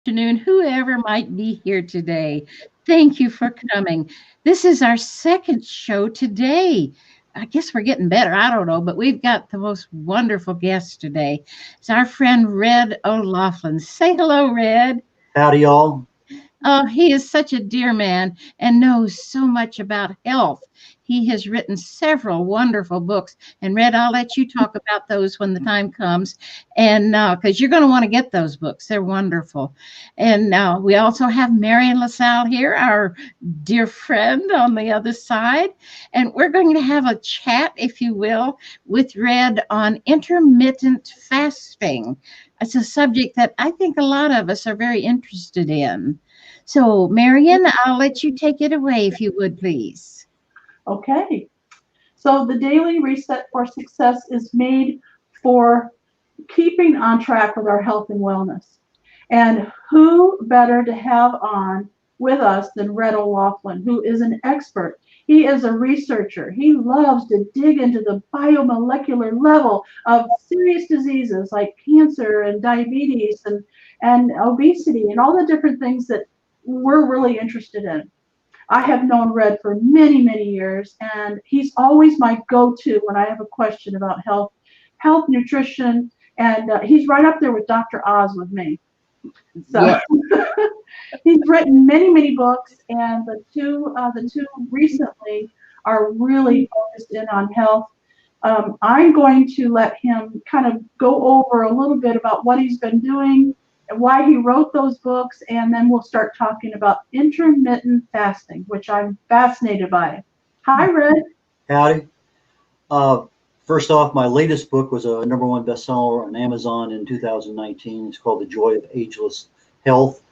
afternoon, whoever might be here today. Thank you for coming. This is our second show today. I guess we're getting better. I don't know, but we've got the most wonderful guest today. It's our friend Red O'Loughlin. Say hello, Red. Howdy, y'all. Oh, he is such a dear man and knows so much about health. He has written several wonderful books. And Red, I'll let you talk about those when the time comes. And because you're going to want to get those books, they're wonderful. And we also have Marion LaSalle here, our dear friend on the other side. And we're going to have a chat, if you will, with Red on intermittent fasting. It's a subject that I think a lot of us are very interested in. So, Marion, I'll let you take it away if you would, please. Okay. So the daily reset for success is made for keeping on track with our health and wellness. And who better to have on with us than Red O'Loughlin, who is an expert. He is a researcher. He loves to dig into the biomolecular level of serious diseases like cancer and diabetes and obesity and all the different things that we're really interested in. I have known Red for many, many years, and he's always my go-to when I have a question about health, nutrition, and he's right up there with Dr. Oz with me. So Yeah. he's written many, many books, and the two recently are really focused in on health. I'm going to let him kind of go over a little bit about what he's been doing and why he wrote those books, and then we'll start talking about intermittent fasting, which I'm fascinated by. Hi, Red. Howdy. Uh, First off, my latest book was a number one bestseller on Amazon in 2019. It's called The Joy of Ageless Health.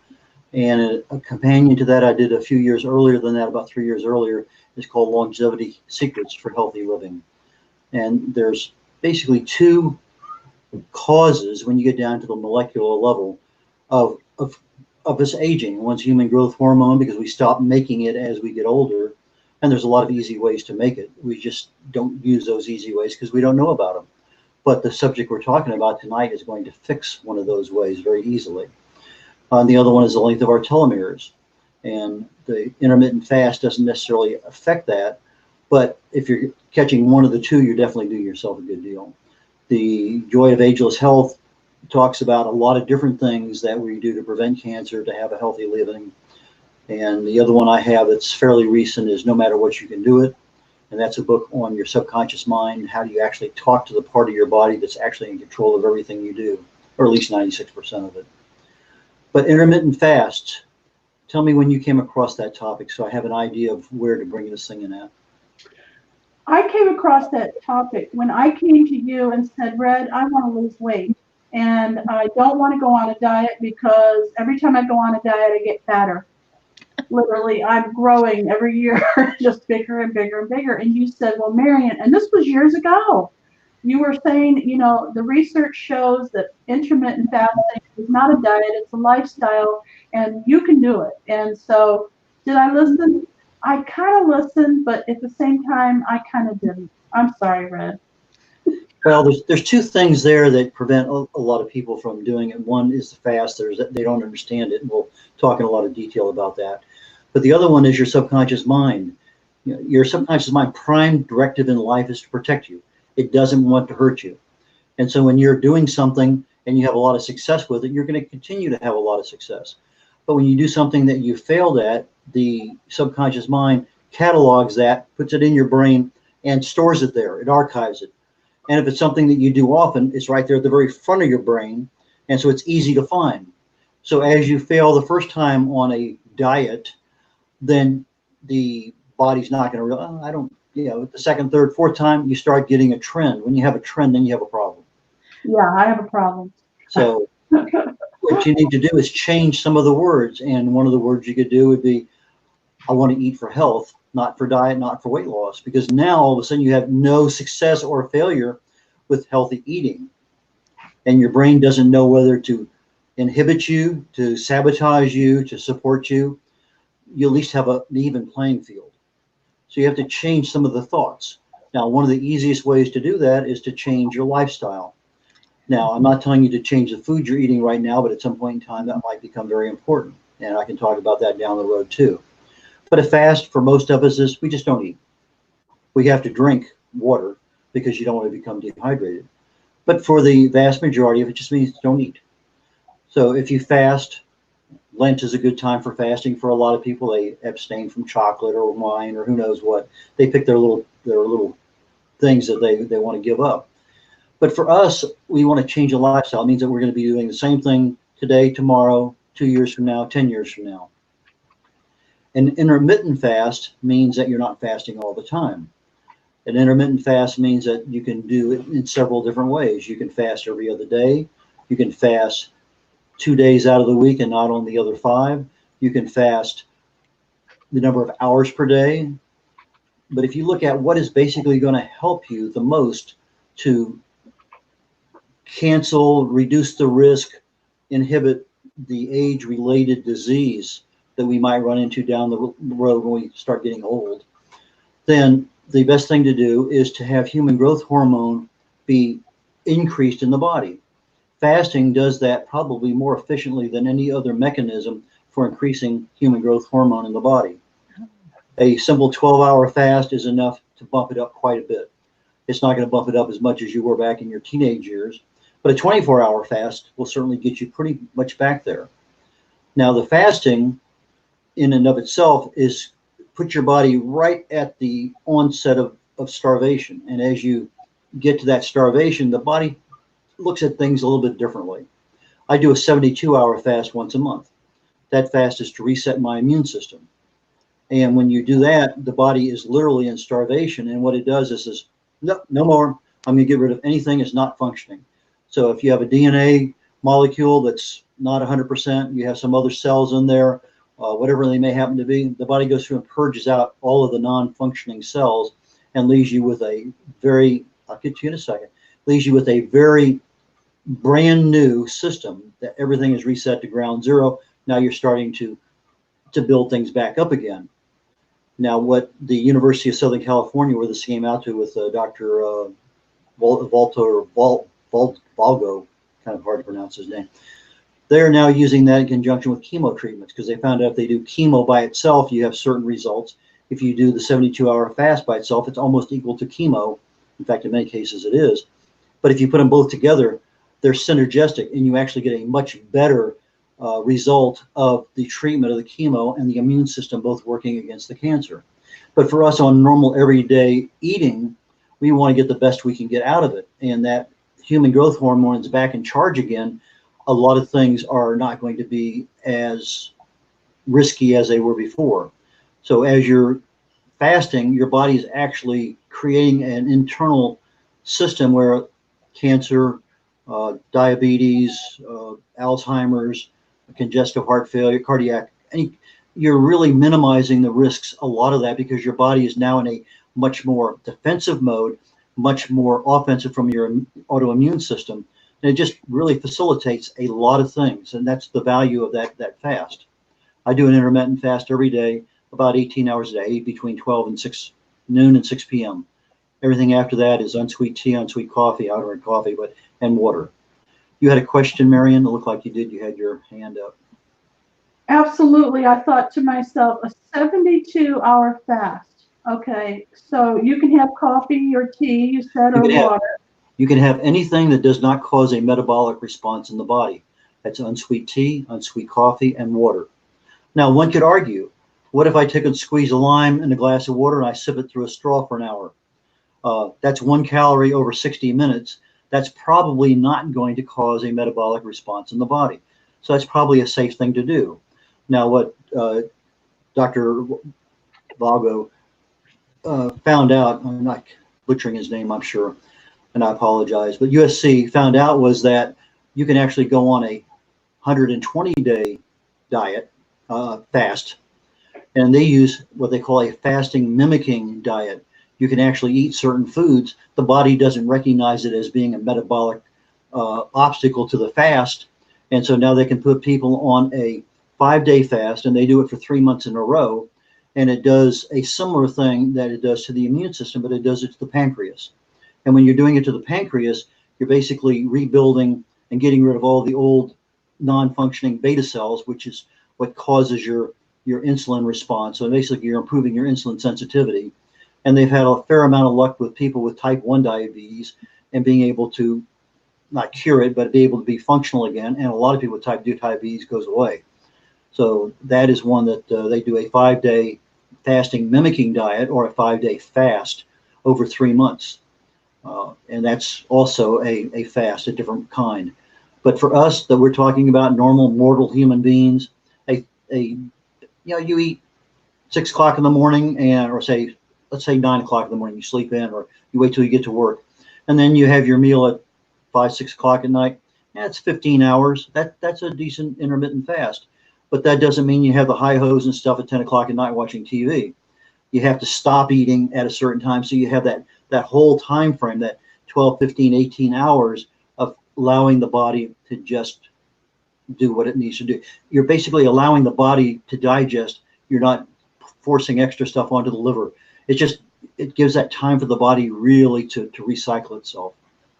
And a companion to that I did a few years earlier than that, about 3 years earlier, is called Longevity Secrets for Healthy Living. And there's basically two causes when you get down to the molecular level of, of, of us aging. One's human growth hormone, because we stop making it as we get older. And there's a lot of easy ways to make it. We just don't use those easy ways because we don't know about them. But the subject we're talking about tonight is going to fix one of those ways very easily. The other one is the length of our telomeres. And the intermittent fast doesn't necessarily affect that. But if you're catching one of the two, you're definitely doing yourself a good deal. The Joy of Ageless Health talks about a lot of different things that we do to prevent cancer, to have a healthy living. And the other one I have that's fairly recent is No Matter What You Can Do It. And that's a book on your subconscious mind. How do you actually talk to the part of your body that's actually in control of everything you do, or at least 96% of it. But intermittent fasts, tell me when you came across that topic so I have an idea of where to bring this thing in at. I came across that topic when I came to you and said, Red, I want to lose weight. And I don't want to go on a diet because every time I go on a diet, I get fatter. Literally, I'm growing every year, just bigger and bigger and bigger. And you said, well, Marion, and this was years ago. You were saying, the research shows that intermittent fasting is not a diet, it's a lifestyle, and you can do it. And so, did I listen? I kind of listened, but at the same time, I kind of didn't. I'm sorry, Red. Well, there's two things there that prevent a lot of people from doing it. One is the fast. They don't understand it, and we'll talk in a lot of detail about that. But the other one is your subconscious mind. Your subconscious mind prime directive in life is to protect you. It doesn't want to hurt you. And so when you're doing something and you have a lot of success with it, you're going to continue to have a lot of success. But when you do something that you failed at, the subconscious mind catalogs that, puts it in your brain, and stores it there. It archives it. And if it's something that you do often, it's right there at the very front of your brain. And so it's easy to find. So as you fail the first time on a diet, then the body's not going to realize, oh, I don't, the second, third, fourth time, you start getting a trend. When you have a trend, then you have a problem. Yeah, I have a problem. So what you need to do is change some of the words. And one of the words you could do would be, I want to eat for health, not for diet, not for weight loss. Because now all of a sudden you have no success or failure with healthy eating. And your brain doesn't know whether to inhibit you, to sabotage you, to support you. You at least have an even playing field. So you have to change some of the thoughts. Now, one of the easiest ways to do that is to change your lifestyle. Now, I'm not telling you to change the food you're eating right now, but at some point in time, that might become very important. And I can talk about that down the road too. But a fast for most of us is we just don't eat. We have to drink water because you don't want to become dehydrated. But for the vast majority of it, just means don't eat. So if you fast, Lent is a good time for fasting for a lot of people. They abstain from chocolate or wine or who knows what. They pick their little things that they want to give up. But for us, we want to change a lifestyle. It means that we're going to be doing the same thing today, tomorrow, 2 years from now, 10 years from now. An intermittent fast means that you're not fasting all the time. An intermittent fast means that you can do it in several different ways. You can fast every other day. You can fast 2 days out of the week and not on the other 5. You can fast the number of hours per day. But if you look at what is basically going to help you the most to cancel, reduce the risk, inhibit the age-related disease that we might run into down the road when we start getting old, then the best thing to do is to have human growth hormone be increased in the body. Fasting does that probably more efficiently than any other mechanism for increasing human growth hormone in the body. A simple 12-hour fast is enough to bump it up quite a bit. It's not going to bump it up as much as you were back in your teenage years, but a 24-hour fast will certainly get you pretty much back there. Now, the fasting in and of itself is put your body right at the onset of starvation. And as you get to that starvation, the body looks at things a little bit differently. I do a 72-hour fast once a month. That fast is to reset my immune system. And when you do that, the body is literally in starvation. And what it does is says, no, no more. I'm going to get rid of anything that's not functioning. So if you have a DNA molecule that's not 100%, you have some other cells in there, whatever they may happen to be, the body goes through and purges out all of the non-functioning cells and leaves you with a very, I'll get to you in a second, leaves you with a very brand new system that everything is reset to ground zero. Now you're starting to build things back up again. Now, what the University of Southern California, where this came out to with Dr. Valgo, kind of hard to pronounce his name, they're now using that in conjunction with chemo treatments because they found out if they do chemo by itself, you have certain results. If you do the 72-hour fast by itself, it's almost equal to chemo. In fact, in many cases it is. But if you put them both together, they're synergistic and you actually get a much better result of the treatment of the chemo and the immune system both working against the cancer. But for us on normal everyday eating, we want to get the best we can get out of it. And that human growth hormone is back in charge again. A lot of things are not going to be as risky as they were before. So as you're fasting, your body is actually creating an internal system where cancer, diabetes, Alzheimer's, congestive heart failure, cardiac, you're really minimizing the risks, a lot of that, because your body is now in a much more defensive mode, much more offensive from your autoimmune system. And it just really facilitates a lot of things. And that's the value of that fast. I do an intermittent fast every day, about 18 hours a day, between 12 and 6 noon and 6 p.m. Everything after that is unsweet tea, unsweet coffee, I don't drink coffee, and water. You had a question, Marion? It looked like you did. You had your hand up. Absolutely. I thought to myself, a 72-hour fast. Okay, so you can have coffee or tea, you said, or water. You can have anything that does not cause a metabolic response in the body. That's unsweet tea, unsweet coffee, and water. Now, one could argue, what if I take and squeeze a lime in a glass of water and I sip it through a straw for an hour? That's 1 calorie over 60 minutes. That's probably not going to cause a metabolic response in the body. So that's probably a safe thing to do. Now, what Dr. Valgo found out, I'm not butchering his name, I'm sure, and I apologize, but USC found out was that you can actually go on a 120-day diet, fast, and they use what they call a fasting mimicking diet. You can actually eat certain foods. The body doesn't recognize it as being a metabolic obstacle to the fast. And so now they can put people on a 5-day fast, and they do it for 3 months in a row. And it does a similar thing that it does to the immune system, but it does it to the pancreas. And when you're doing it to the pancreas, you're basically rebuilding and getting rid of all the old non-functioning beta cells, which is what causes your insulin response. So basically, you're improving your insulin sensitivity. And they've had a fair amount of luck with people with type 1 diabetes and being able to not cure it, but be able to be functional again. And a lot of people with type 2 diabetes goes away. So that is one that they do a 5-day fasting mimicking diet or a 5-day fast over 3 months. And that's also a fast, a different kind. But for us that we're talking about normal mortal human beings, you eat 6 o'clock in the morning and, or let's say 9 o'clock in the morning, you sleep in, or you wait till you get to work. And then you have your meal at 5, 6 o'clock at night. That's 15 hours. That's a decent intermittent fast. But that doesn't mean you have the high hose and stuff at 10 o'clock at night watching TV. You have to stop eating at a certain time. So you have that whole time frame, that 12, 15, 18 hours of allowing the body to just do what it needs to do. You're basically allowing the body to digest. You're not forcing extra stuff onto the liver. It gives that time for the body really to recycle itself.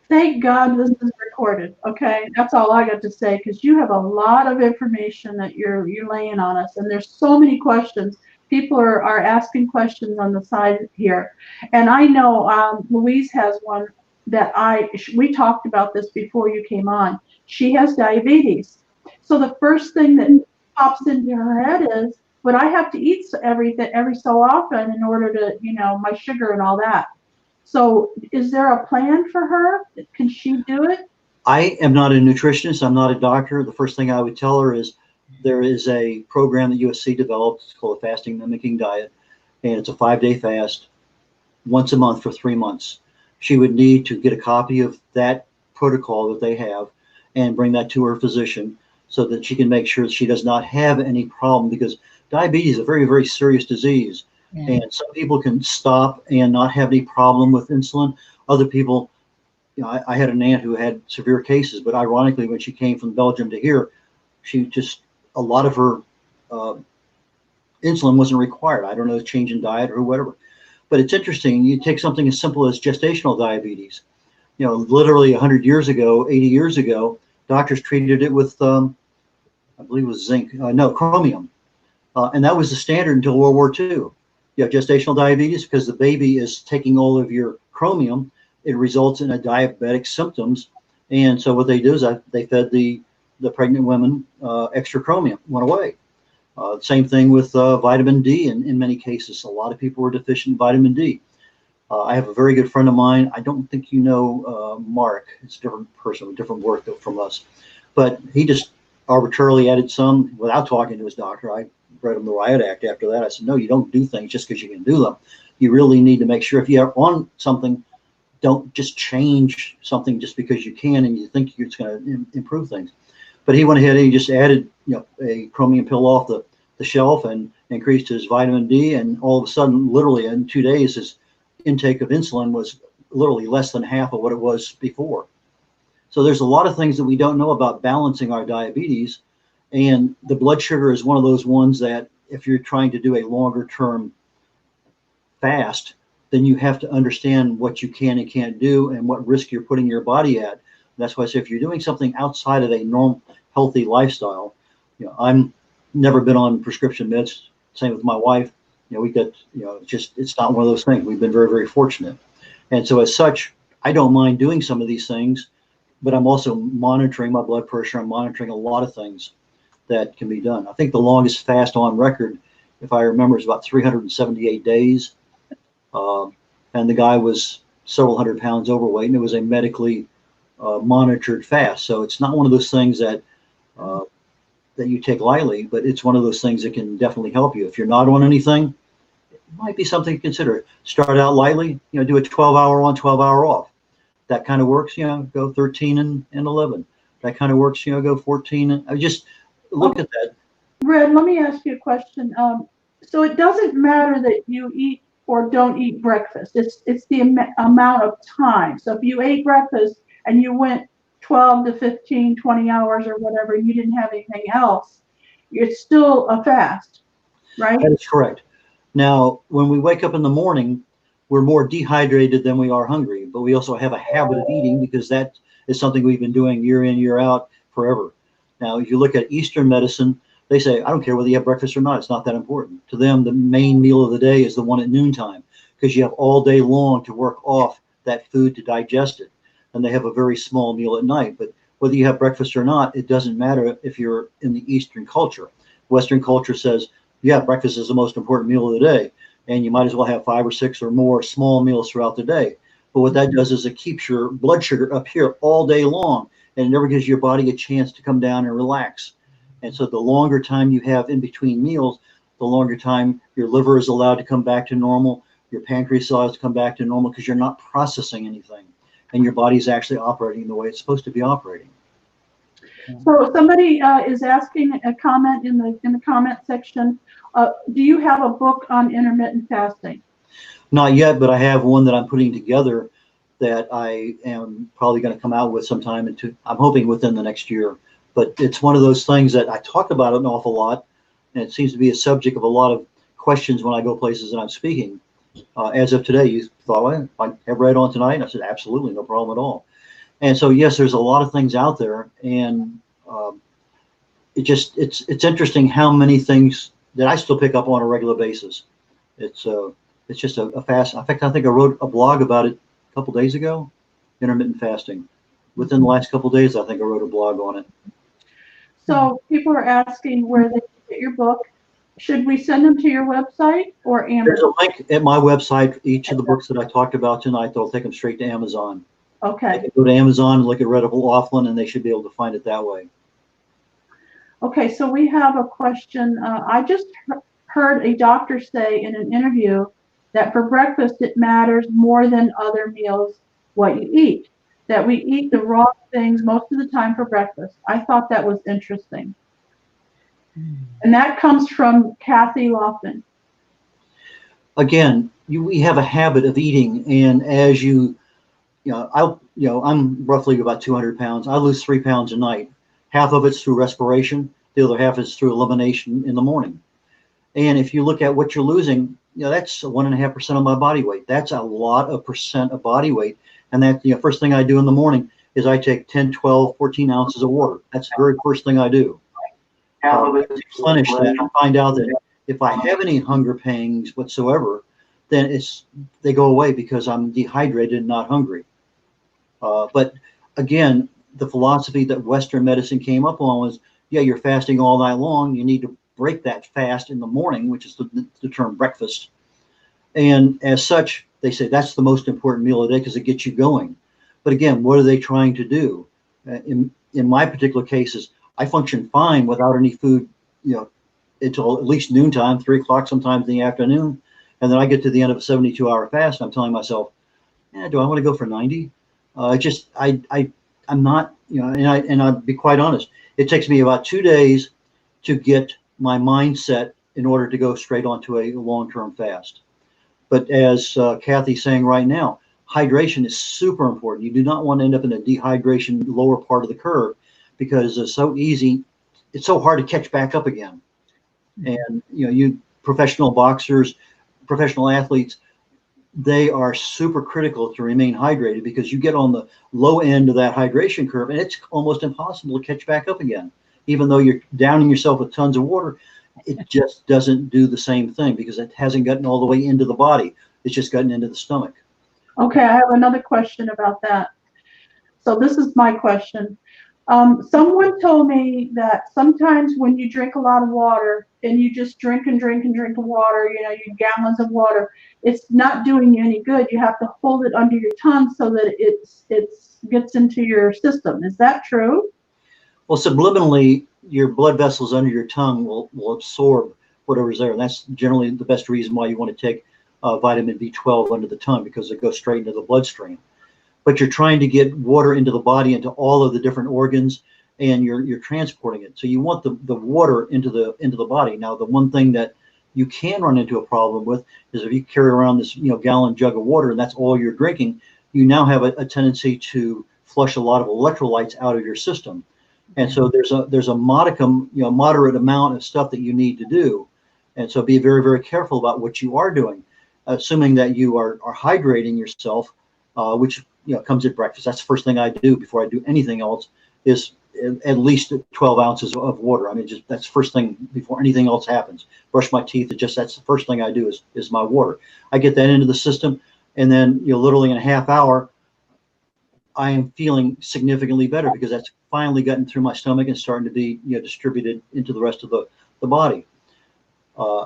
Thank God this is recorded. Okay, that's all I got to say, because you have a lot of information that you're laying on us, and there's so many questions. People are asking questions on the side here, and I know Louise has one that we talked about this before you came on. She has diabetes, so the first thing that pops into her head is, would I have to eat every so often in order to, my sugar and all that? So is there a plan for her? Can she do it? I am not a nutritionist. I'm not a doctor. The first thing I would tell her is there is a program that USC developed. It's called a fasting mimicking diet, and it's a 5-day fast once a month for 3 months. She would need to get a copy of that protocol that they have and bring that to her physician so that she can make sure that she does not have any problem, because diabetes is a very, very serious disease. Yeah. And some people can stop and not have any problem with insulin. Other people, I had an aunt who had severe cases, but ironically, when she came from Belgium to here, a lot of her insulin wasn't required. I don't know, change in diet or whatever. But it's interesting. You take something as simple as gestational diabetes. Literally 100 years ago, 80 years ago, doctors treated it with, I believe it was zinc, chromium. And that was the standard until World War II. You have gestational diabetes because the baby is taking all of your chromium. It results in a diabetic symptoms. And so what they do is they fed the pregnant women extra chromium, went away. Same thing with vitamin D in many cases. A lot of people were deficient in vitamin D. I have a very good friend of mine. I don't think you know Mark. It's a different person, different work from us. But he just arbitrarily added some without talking to his doctor. I read him the Riot Act after that. I said, no, you don't do things just because you can do them. You really need to make sure if you're on something, don't just change something just because you can and you think it's going to improve things. But he went ahead and he just added a chromium pill off the shelf and increased his vitamin D. And all of a sudden, literally in 2 days, his intake of insulin was literally less than half of what it was before. So there's a lot of things that we don't know about balancing our diabetes. And the blood sugar is one of those ones that if you're trying to do a longer term fast, then you have to understand what you can and can't do and what risk you're putting your body at. That's why I say if you're doing something outside of a normal, healthy lifestyle, I'm never been on prescription meds. Same with my wife. We get, it's not one of those things. We've been very, very fortunate. And so as such, I don't mind doing some of these things, but I'm also monitoring my blood pressure. I'm monitoring a lot of things that can be done. I think the longest fast on record, if I remember, is about 378 days. And the guy was several hundred pounds overweight, and it was a medically monitored fast. So it's not one of those things that you take lightly, but it's one of those things that can definitely help you. If you're not on anything, it might be something to consider. Start out lightly, do a 12-hour on, 12-hour off. That kind of works, go 13 and 11. That kind of works, go 14. I just look at that. Red, let me ask you a question. So it doesn't matter that you eat or don't eat breakfast. It's the amount of time. So if you ate breakfast and you went 12 to 15, 20 hours or whatever, and you didn't have anything else, it's still a fast, right? That is correct. Now, when we wake up in the morning, we're more dehydrated than we are hungry, but we also have a habit of eating because that is something we've been doing year in, year out forever. Now, if you look at Eastern medicine, they say, I don't care whether you have breakfast or not. It's not that important. To them, the main meal of the day is the one at noontime because you have all day long to work off that food to digest it. And they have a very small meal at night. But whether you have breakfast or not, it doesn't matter if you're in the Eastern culture. Western culture says, yeah, breakfast is the most important meal of the day. And you might as well have 5 or 6 or more small meals throughout the day. But what that does is it keeps your blood sugar up here all day long, and it never gives your body a chance to come down and relax. And so the longer time you have in between meals, the longer time your liver is allowed to come back to normal, your pancreas is allowed to come back to normal because you're not processing anything, and your body is actually operating the way it's supposed to be operating. So somebody is asking a comment in the comment section. Do you have a book on intermittent fasting? Not yet, but I have one that I'm putting together that I am probably going to come out with sometime I'm hoping within the next year. But it's one of those things that I talk about an awful lot, and it seems to be a subject of a lot of questions when I go places and I'm speaking. As of today, you thought, well, I have read on tonight? And I said, absolutely, no problem at all. And so, yes, there's a lot of things out there, and it's interesting how many things that I still pick up on a regular basis. It's just a fast. In fact, I think I wrote a blog about it a couple days ago, intermittent fasting. Within the last couple of days, I think I wrote a blog on it. So people are asking where they can get your book. Should we send them to your website or Amazon? There's a link at my website. Each of the books that I talked about tonight, they'll take them straight to Amazon. Okay. They can go to Amazon and look at Readable Laughlin, and they should be able to find it that way. Okay, so we have a question. I just heard a doctor say in an interview that for breakfast it matters more than other meals what you eat. That we eat the wrong things most of the time for breakfast. I thought that was interesting. And that comes from Kathy Laughlin. Again, we have a habit of eating, and as I'm roughly about 200 pounds. I lose 3 pounds a night. Half of it's through respiration. The other half is through elimination in the morning. And if you look at what you're losing, that's 1.5% of my body weight. That's a lot of percent of body weight. And that, first thing I do in the morning is I take 10, 12, 14 ounces of water. That's the very first thing I do. Replenish that and find out that if I have any hunger pangs whatsoever, then they go away because I'm dehydrated and not hungry. But again, the philosophy that Western medicine came up on was, you're fasting all night long. You need to break that fast in the morning, which is the term breakfast. And as such, they say that's the most important meal of the day because it gets you going. But again, what are they trying to do? In my particular cases, I function fine without any food, until at least noontime, 3 o'clock sometimes in the afternoon. And then I get to the end of a 72-hour fast, and I'm telling myself, do I want to go for 90? I'm not, and I'll be quite honest, it takes me about 2 days to get my mindset in order to go straight onto a long-term fast. But as Kathy's saying right now, hydration is super important. You do not want to end up in a dehydration lower part of the curve because it's so hard to catch back up again. And you professional boxers, professional athletes, they are super critical to remain hydrated because you get on the low end of that hydration curve and it's almost impossible to catch back up again. Even though you're downing yourself with tons of water, it just doesn't do the same thing because it hasn't gotten all the way into the body. It's just gotten into the stomach. Okay, I have another question about that. So this is my question. Someone told me that sometimes when you drink a lot of water and you just drink and drink and drink of water, your gallons of water, it's not doing you any good. You have to hold it under your tongue so that it gets into your system. Is that true? Well, subliminally, your blood vessels under your tongue will absorb whatever's there. And that's generally the best reason why you want to take vitamin B12 under the tongue because it goes straight into the bloodstream. But you're trying to get water into the body, into all of the different organs, and you're transporting it. So you want the water into the body. Now, the one thing that you can run into a problem with is if you carry around this gallon jug of water and that's all you're drinking, you now have a tendency to flush a lot of electrolytes out of your system. And so there's a modicum, moderate amount of stuff that you need to do. And so be very, very careful about what you are doing, assuming that you are hydrating yourself. which comes at breakfast. That's the first thing I do before I do anything else is at least 12 ounces of water. I mean, just that's the first thing before anything else happens. Brush my teeth. That's the first thing I do is my water. I get that into the system, and then literally in a half hour, I am feeling significantly better because that's finally gotten through my stomach and starting to be distributed into the rest of the body.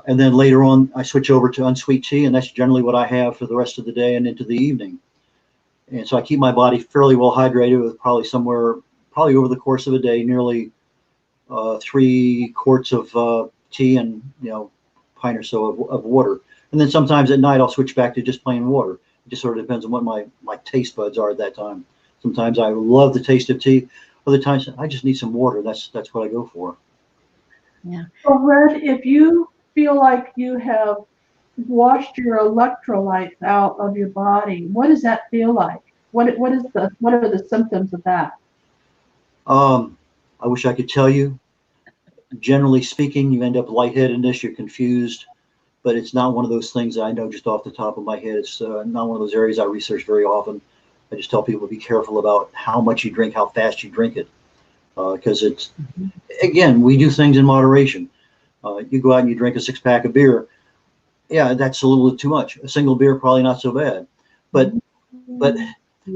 And then later on, I switch over to unsweet tea, and that's generally what I have for the rest of the day and into the evening. And so I keep my body fairly well hydrated with probably over the course of a day, nearly 3 quarts of tea and pint or so of water. And then sometimes at night I'll switch back to just plain water. It just sort of depends on what my taste buds are at that time. Sometimes I love the taste of tea. Other times I just need some water. That's what I go for. Yeah. So Red, if you feel like you have washed your electrolytes out of your body, what does that feel like? What are the symptoms of that? I wish I could tell you. Generally speaking, you end up lightheadedness, you're confused, but it's not one of those things that I know just off the top of my head. It's not one of those areas I research very often. I just tell people to be careful about how much you drink, how fast you drink it, because again, we do things in moderation. You go out and you drink a 6-pack of beer. Yeah, that's a little bit too much. A single beer, probably not so bad. But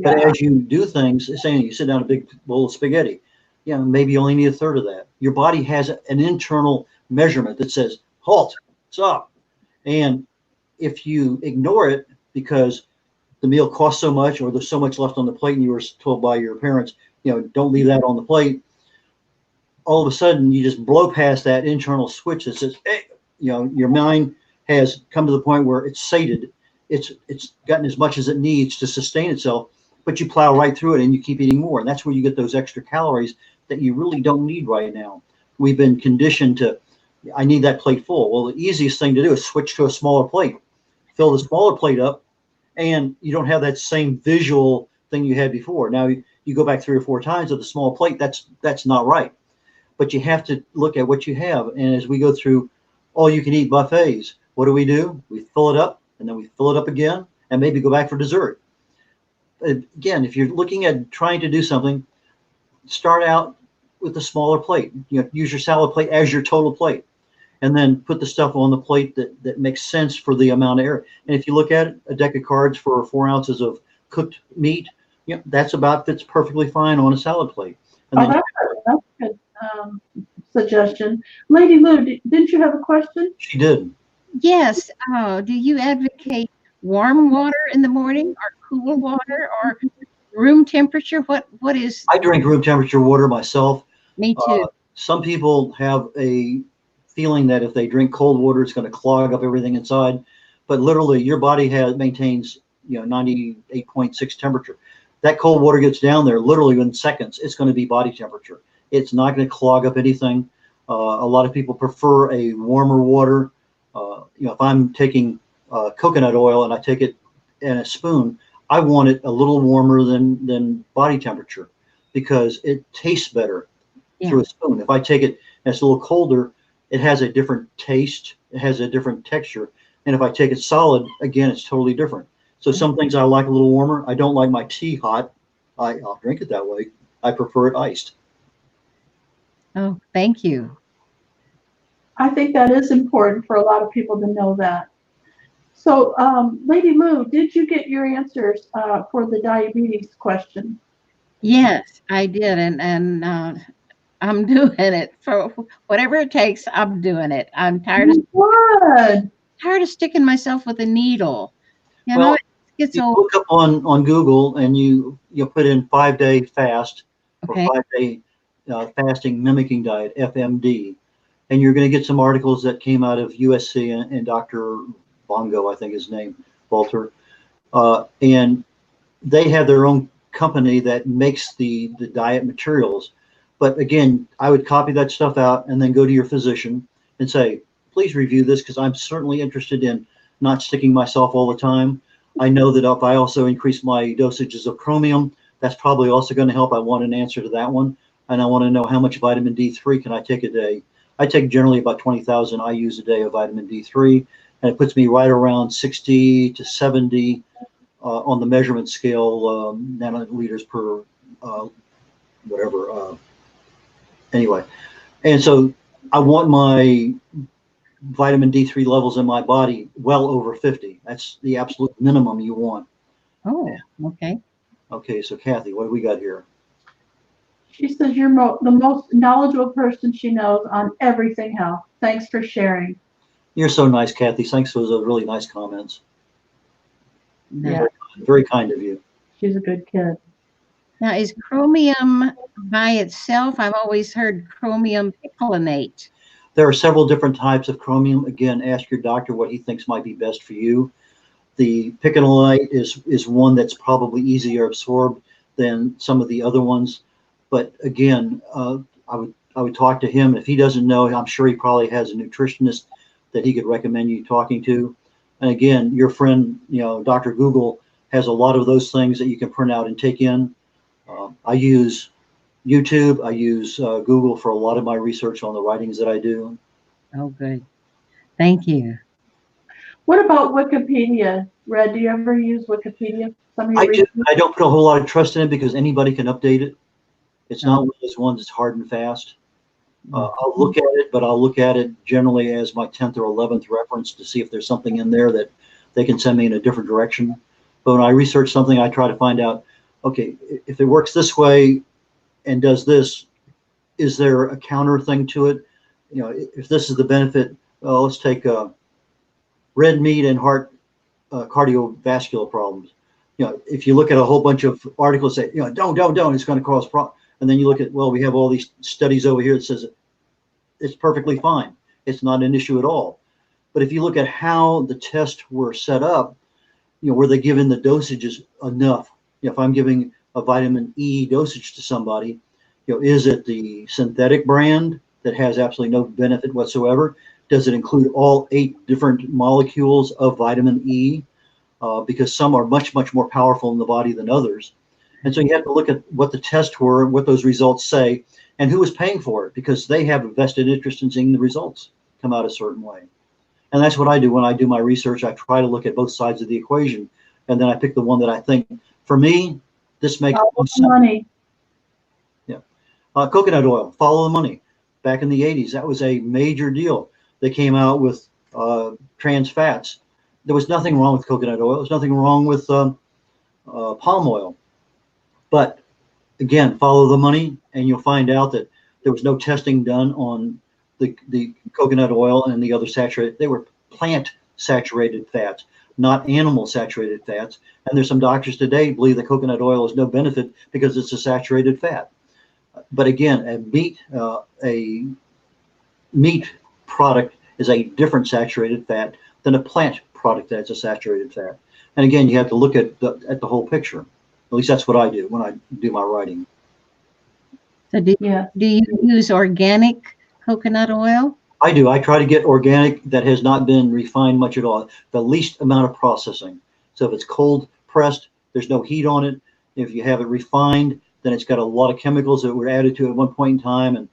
as you do things, saying you sit down a big bowl of spaghetti, maybe you only need a third of that. Your body has an internal measurement that says, halt, stop. And if you ignore it because the meal costs so much or there's so much left on the plate and you were told by your parents, don't leave that on the plate, all of a sudden you just blow past that internal switch that says, hey, your mind has come to the point where it's sated. It's gotten as much as it needs to sustain itself, but you plow right through it and you keep eating more. And that's where you get those extra calories that you really don't need right now. We've been conditioned to, I need that plate full. Well, the easiest thing to do is switch to a smaller plate, fill the smaller plate up, and you don't have that same visual thing you had before. Now you go back 3 or 4 times with a small plate, that's not right. But you have to look at what you have. And as we go through all you can eat buffets, what do? We fill it up and then we fill it up again and maybe go back for dessert. Again, if you're looking at trying to do something, start out with a smaller plate. Use your salad plate as your total plate, and then put the stuff on the plate that makes sense for the amount of area. And if you look at it, a deck of cards for 4 ounces of cooked meat, that's about fits perfectly fine on a salad plate. And then that's a good suggestion. Lady Lou, didn't you have a question? she did. Yes. Do you advocate warm water in the morning or cool water or room temperature? What is? I drink room temperature water myself. Me too. Some people have a feeling that if they drink cold water, it's going to clog up everything inside. But literally, your body maintains 98.6 temperature. That cold water gets down there literally in seconds. It's going to be body temperature. It's not going to clog up anything. A lot of people prefer a warmer water. If I'm taking coconut oil and I take it in a spoon, I want it a little warmer than body temperature because it tastes better through a spoon. If I take it and it's a little colder, it has a different taste. It has a different texture. And if I take it solid, again, it's totally different. So some things I like a little warmer. I don't like my tea hot. I'll drink it that way. I prefer it iced. Oh, thank you. I think that is important for a lot of people to know that. So, Lady Lou, did you get your answers for the diabetes question? Yes, I did, and I'm doing it for whatever it takes. I'm doing it. I'm tired of sticking myself with a needle. It gets old. Look up on Google and you put in 5-day fast or 5-day fasting mimicking diet, FMD, and you're going to get some articles that came out of USC and Dr. Bongo, I think his name, Walter, and they have their own company that makes the diet materials. But again, I would copy that stuff out and then go to your physician and say, please review this because I'm certainly interested in not sticking myself all the time. I know that if I also increase my dosages of chromium, that's probably also going to help. I want an answer to that one. And I want to know how much vitamin D3 can I take a day. I take generally about 20,000 IUs a day of vitamin D3, and it puts me right around 60 to 70 on the measurement scale, nanoliters per whatever. Anyway, and so I want my vitamin D3 levels in my body well over 50. That's the absolute minimum you want. Oh, okay. Okay, so Kathy, what do we got here? She says you're the most knowledgeable person she knows on everything health. Thanks for sharing. You're so nice, Kathy. Thanks for those really nice comments. Now, Very kind of you. She's a good kid. now, is chromium by itself? I've always heard chromium picolinate. There are several different types of chromium. Again, ask your doctor what he thinks might be best for you. The picolinate is one that's probably easier absorbed than some of the other ones. But again, I would talk to him. If he doesn't know, I'm sure he probably has a nutritionist that he could recommend you talking to. And again, your friend, Dr. Google has a lot of those things that you can print out and take in. I use YouTube. I use Google for a lot of my research on the writings that I do. Oh, good. Thank you. What about Wikipedia? Red, do you ever use Wikipedia? I do. I don't put a whole lot of trust in it because anybody can update it. It's not one of those ones that's hard and fast. I'll look at it, but I'll look at it generally as my 10th or 11th reference to see if there's something in there that they can send me in a different direction. But when I research something, I try to find out, okay, if it works this way and does this, is there a counter thing to it? If this is the benefit, let's take red meat and heart cardiovascular problems. If you look at a whole bunch of articles that say, don't, it's going to cause problems. And then you look at, well, we have all these studies over here that says it's perfectly fine. It's not an issue at all. But if you look at how the tests were set up, were they given the dosages enough? If I'm giving a vitamin E dosage to somebody, is it the synthetic brand that has absolutely no benefit whatsoever? Does it include all 8 different molecules of vitamin E? Because some are much, much more powerful in the body than others. And so you have to look at what the tests were, what those results say, and who is paying for it, because they have a vested interest in seeing the results come out a certain way. And that's what I do when I do my research. I try to look at both sides of the equation, and then I pick the one that I think, for me, this makes money. Yeah. Coconut oil, follow the money. Back in the 80s, that was a major deal. They came out with trans fats. There was nothing wrong with coconut oil. There's nothing wrong with palm oil. But again, follow the money, and you'll find out that there was no testing done on the coconut oil and the other saturated. They were plant saturated fats, not animal saturated fats. And there's some doctors today believe that coconut oil is no benefit because it's a saturated fat. But again, a meat product is a different saturated fat than a plant product that's a saturated fat. And again, you have to look at the whole picture. At least that's what I do when I do my writing. So do you use organic coconut oil? I do. I try to get organic that has not been refined much at all. The least amount of processing. So if it's cold pressed, there's no heat on it. If you have it refined, then it's got a lot of chemicals that were added to it at one point in time, and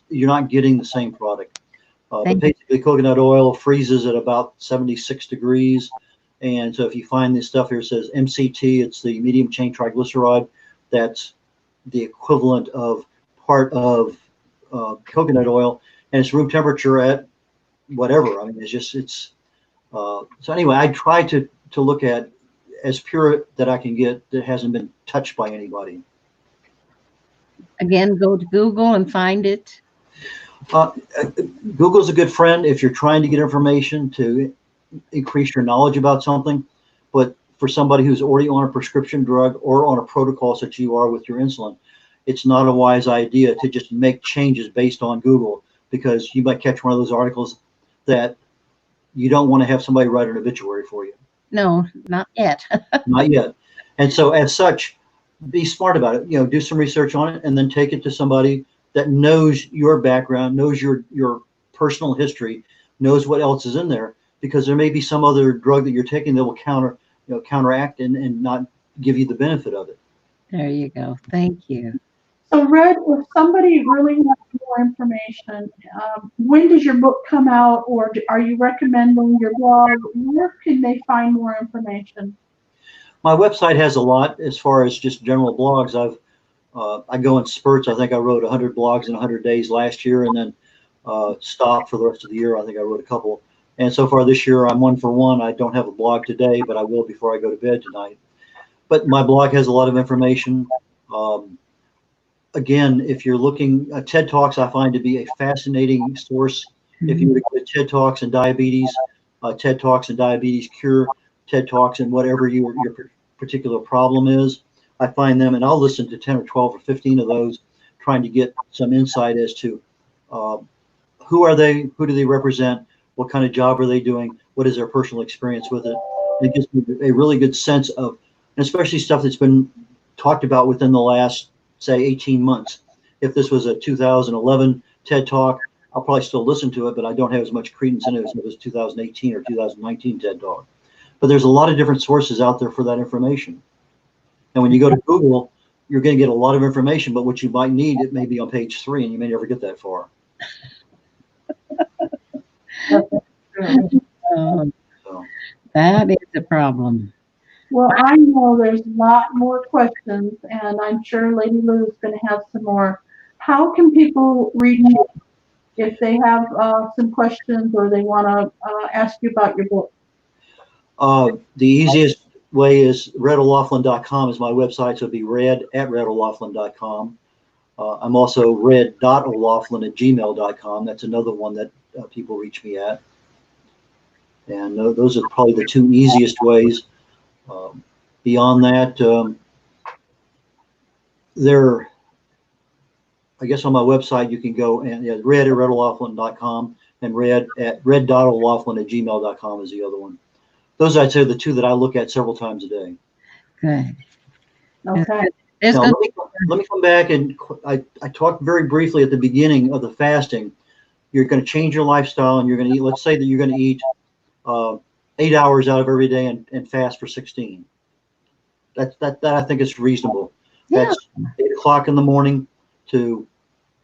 you're not getting the same product. But basically, coconut oil freezes at about 76 degrees. And so if you find this stuff here, it says MCT, it's the medium chain triglyceride. That's the equivalent of part of coconut oil, and it's room temperature at whatever. I mean, so anyway, I try to look at as pure that I can get that hasn't been touched by anybody. Again, go to Google and find it. Google's a good friend if you're trying to get information to increase your knowledge about something. But for somebody who's already on a prescription drug or on a protocol such you are with your insulin, it's not a wise idea to just make changes based on Google, because you might catch one of those articles that you don't want to have somebody write an obituary for you. No, not yet. Not yet. And so as such, be smart about it. Do some research on it and then take it to somebody that knows your background, knows your personal history, knows what else is in there, because there may be some other drug that you're taking that will counteract and not give you the benefit of it. There you go. Thank you. So, Red, if somebody really wants more information, when does your book come out, or are you recommending your blog? Where can they find more information? My website has a lot as far as just general blogs. I go in spurts. I think I wrote 100 blogs in 100 days last year, and then stopped for the rest of the year. I think I wrote a couple. And so far this year, I'm 1 for 1. I don't have a blog today, but I will before I go to bed tonight. But my blog has a lot of information. Again, if you're looking at TED Talks, I find to be a fascinating source. If you look at TED Talks and diabetes, TED Talks and diabetes cure, TED Talks and whatever your particular problem is, I find them, and I'll listen to 10 or 12 or 15 of those, trying to get some insight as to who are they, who do they represent, what kind of job are they doing, what is their personal experience with it. It gives me a really good sense of, and especially stuff that's been talked about within the last, say, 18 months. If this was a 2011 TED Talk, I'll probably still listen to it, but I don't have as much credence in it as if it was 2018 or 2019 TED Talk. But there's a lot of different sources out there for that information. And when you go to Google, you're going to get a lot of information, but what you might need, it may be on page 3, and you may never get that far. So, that is a problem. Well, I know there's a lot more questions, and I'm sure Lady Lou is going to have some more. How can people reach you if they have some questions or they want to ask you about your book? The easiest way is redolaughlin.com is my website, so it'd be red@redolaughlin.com. I'm also red.olaughlin@gmail.com. That's another one that people reach me at. And those are probably the 2 easiest ways. Beyond that, I guess on my website you can go and red@redolaughlin.com and red.olaughlin@gmail.com is the other one. Those, I'd say, are the 2 that I look at several times a day. Good. Okay. Now, let me come back, and I talked very briefly at the beginning of the fasting. You're going to change your lifestyle, and you're going to eat, let's say that you're going to eat 8 hours out of every day and fast for 16. That I think is reasonable. Yeah. That's 8 o'clock in the morning to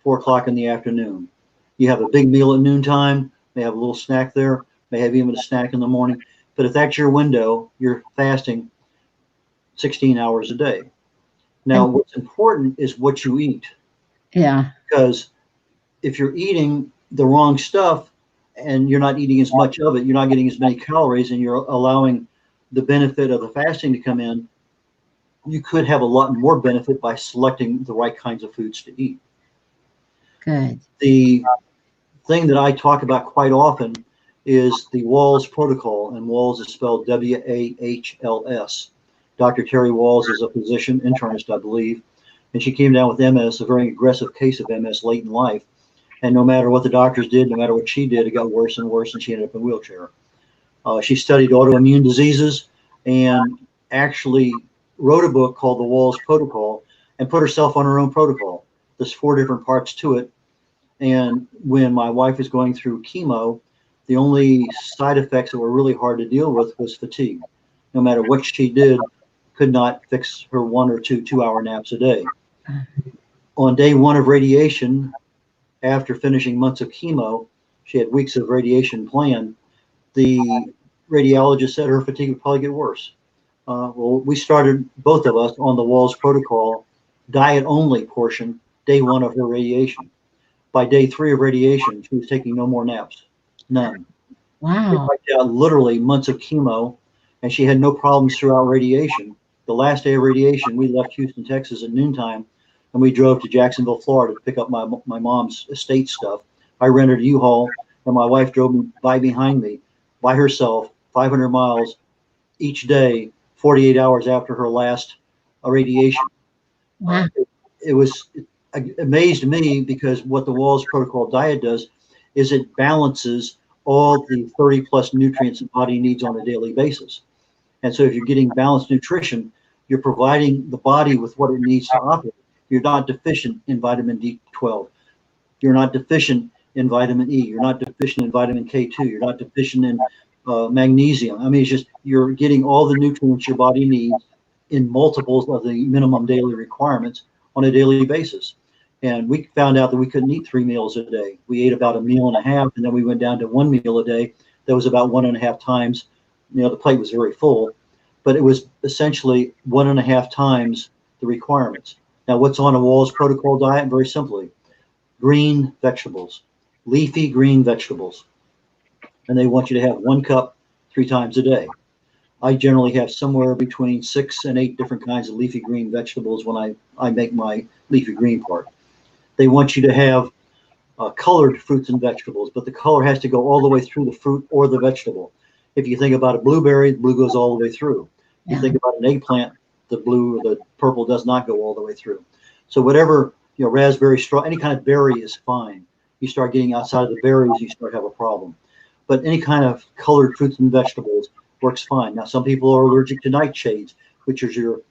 4 o'clock in the afternoon. You have a big meal at noontime, may have a little snack there, may have even a snack in the morning. But if that's your window, you're fasting 16 hours a day. Now, what's important is what you eat. Yeah. Because if you're eating the wrong stuff and you're not eating as much of it, you're not getting as many calories, and you're allowing the benefit of the fasting to come in, you could have a lot more benefit by selecting the right kinds of foods to eat. Good. The thing that I talk about quite often is the Walls Protocol, and Walls is spelled W-A-H-L-S. Dr. Terry Walls is a physician, internist, I believe, and she came down with MS, a very aggressive case of MS late in life. And no matter what the doctors did, no matter what she did, it got worse and worse, and she ended up in a wheelchair. She studied autoimmune diseases and actually wrote a book called The Walls Protocol and put herself on her own protocol. There's 4 different parts to it. And when my wife was going through chemo, the only side effects that were really hard to deal with was fatigue. No matter what she did, could not fix her 1 or 2 2-hour naps a day. On day 1 of radiation, after finishing months of chemo, she had weeks of radiation planned. The radiologist said her fatigue would probably get worse. Well, we started, both of us, on the Walls Protocol, diet only portion, day 1 of her radiation. By day 3 of radiation, she was taking no more naps, none. Wow. It wiped out literally months of chemo, and she had no problems throughout radiation. The last day of radiation, we left Houston, Texas at noontime, and we drove to Jacksonville, Florida to pick up my mom's estate stuff. I rented a U-Haul, and my wife drove by behind me by herself, 500 miles each day, 48 hours after her last radiation. Wow. It amazed me because what the Walls Protocol diet does is it balances all the 30 plus nutrients the body needs on a daily basis. And so if you're getting balanced nutrition, you're providing the body with what it needs to operate. You're not deficient in vitamin D12. You're not deficient in vitamin E. You're not deficient in vitamin K2. You're not deficient in magnesium. I mean, it's just you're getting all the nutrients your body needs in multiples of the minimum daily requirements on a daily basis. And we found out that we couldn't eat 3 meals a day. We ate about 1.5 meals, and then we went down to 1 meal a day. That was about 1.5 times. You know, the plate was very full. but it was essentially 1.5 times the requirements. Now, what's on a Wall's protocol diet? Very simply, green vegetables, leafy green vegetables. And they want you to have 1 cup 3 times a day. I generally have somewhere between 6 and 8 different kinds of leafy green vegetables when I make my leafy green part. They want you to have colored fruits and vegetables, but the color has to go all the way through the fruit or the vegetable. If you think about a blueberry, the blue goes all the way through. If you think about an eggplant, the blue or the purple does not go all the way through. So whatever, raspberry, straw, any kind of berry is fine. You start getting outside of the berries, you start to have a problem. But any kind of colored fruits and vegetables works fine. Now, some people are allergic to nightshades, which is your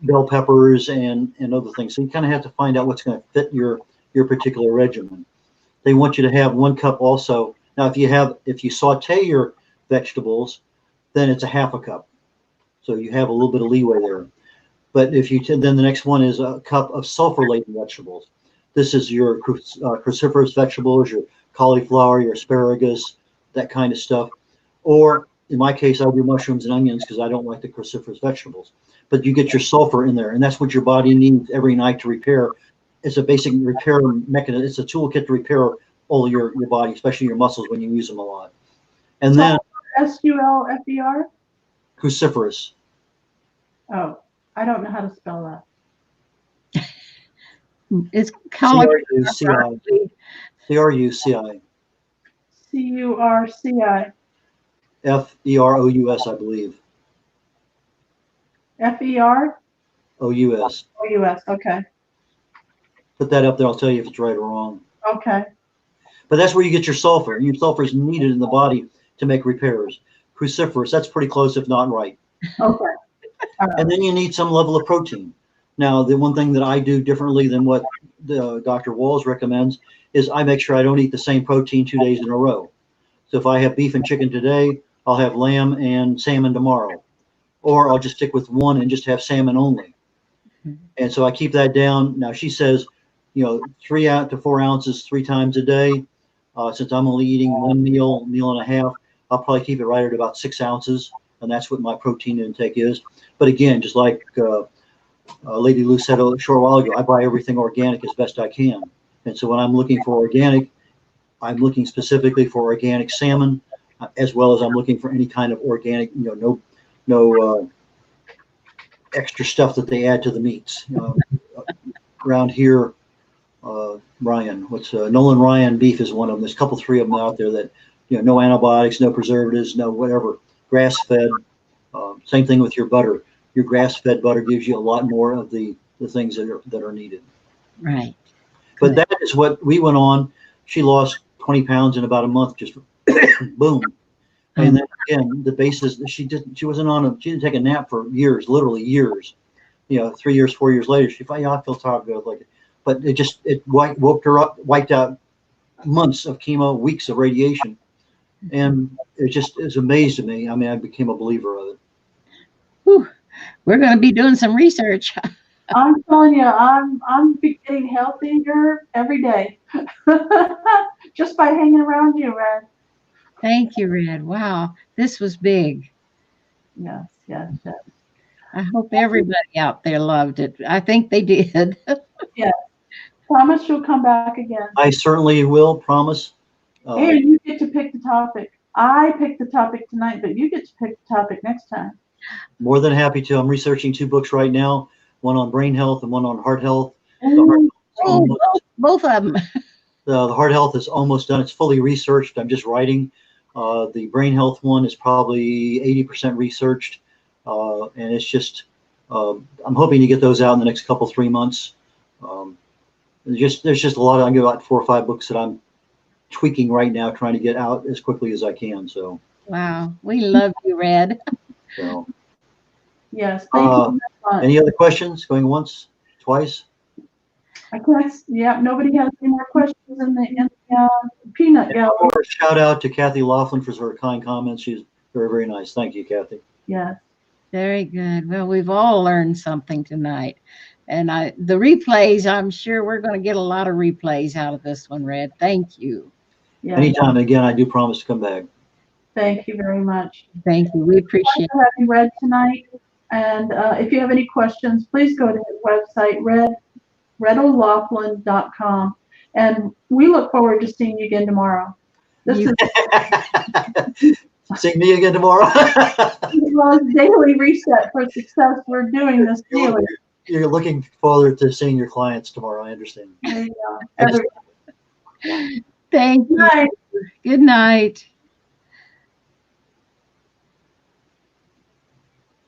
bell peppers and other things. So you kind of have to find out what's going to fit your particular regimen. They want you to have 1 cup also. Now, if you saute your vegetables, then it's a 1/2 cup. So you have a little bit of leeway there. But then the next one is a cup of sulfur-laden vegetables. This is your cruciferous vegetables, your cauliflower, your asparagus, that kind of stuff. Or in my case, I do mushrooms and onions because I don't like the cruciferous vegetables. But you get your sulfur in there, and that's what your body needs every night to repair. It's a basic repair mechanism. It's a toolkit to repair all your body, especially your muscles when you use them a lot. And then SULFER? cruciferous. Oh, I don't know how to spell that. It's CRUCI. CRUCI. CURCI. FEROUS, I believe. FER? OUS. OUS, okay. Put that up there. I'll tell you if it's right or wrong. Okay. But that's where you get your sulfur. And your sulfur is needed in the body to make repairs. Cruciferous, that's pretty close, if not right. Okay. And then you need some level of protein. Now, the one thing that I do differently than what Dr. Walls recommends is I make sure I don't eat the same protein 2 days in a row. So if I have beef and chicken today, I'll have lamb and salmon tomorrow. Or I'll just stick with one and just have salmon only. And so I keep that down. Now, she says, 3 to 4 ounces 3 times a day. Since I'm only eating one meal and a half, I'll probably keep it right at about 6 ounces. And that's what my protein intake is. But again, just like Lady Lou said a short while ago, I buy everything organic as best I can. And so when I'm looking for organic, I'm looking specifically for organic salmon, as well as I'm looking for any kind of organic, no extra stuff that they add to the meats. Around here, Nolan Ryan beef is one of them. There's a couple, 3 of them out there that, no antibiotics, no preservatives, no whatever, grass-fed. Same thing with your butter. Your grass-fed butter gives you a lot more of the things that are needed. Right. But that is what we went on. She lost 20 pounds in about a month, just boom. And then again, the basis she didn't take a nap for years, literally years. 3 years, 4 years later, she thought, I feel tired, but it woke her up, wiped out months of chemo, weeks of radiation, and it's amazed at me. I mean, I became a believer of it. Whew. We're going to be doing some research. I'm telling you, I'm getting healthier every day, just by hanging around you, Red. Thank you, Red. Wow, this was big. Yes. I hope everybody out there loved it. I think they did. Yes. Promise you'll come back again. I certainly will, promise. And you get to pick the topic. I picked the topic tonight, but you get to pick the topic next time. More than happy to. I'm researching 2 books right now, one on brain health and one on heart health. Both of them. The heart health is almost done. It's fully researched. I'm just writing. The brain health one is probably 80% researched. And it's just, I'm hoping to get those out in the next couple, 3 months. There's just a lot I get about 4 or 5 books that I'm tweaking right now, trying to get out as quickly as I can. So. Wow. We love you, Red. So. Yes. Thank you. Any other questions? Going once, twice? I guess, yeah, nobody has any more questions in the peanut gallery. Shout out to Kathy Laughlin for her kind comments. She's very, very nice. Thank you, Kathy. Yes. Very good. Well, we've all learned something tonight. And the replays, I'm sure we're going to get a lot of replays out of this one, Red. Thank you. Yeah. Anytime. Again, I do promise to come back. Thank you very much. Thank you. We appreciate For having Red tonight. And if you have any questions, please go to his website, redolaughlin.com. And we look forward to seeing you again tomorrow. This You- is See me again tomorrow. Daily Reset for Success. We're doing this daily. You're looking forward to seeing your clients tomorrow. I understand. There you go. Thank you. Good night. Good night.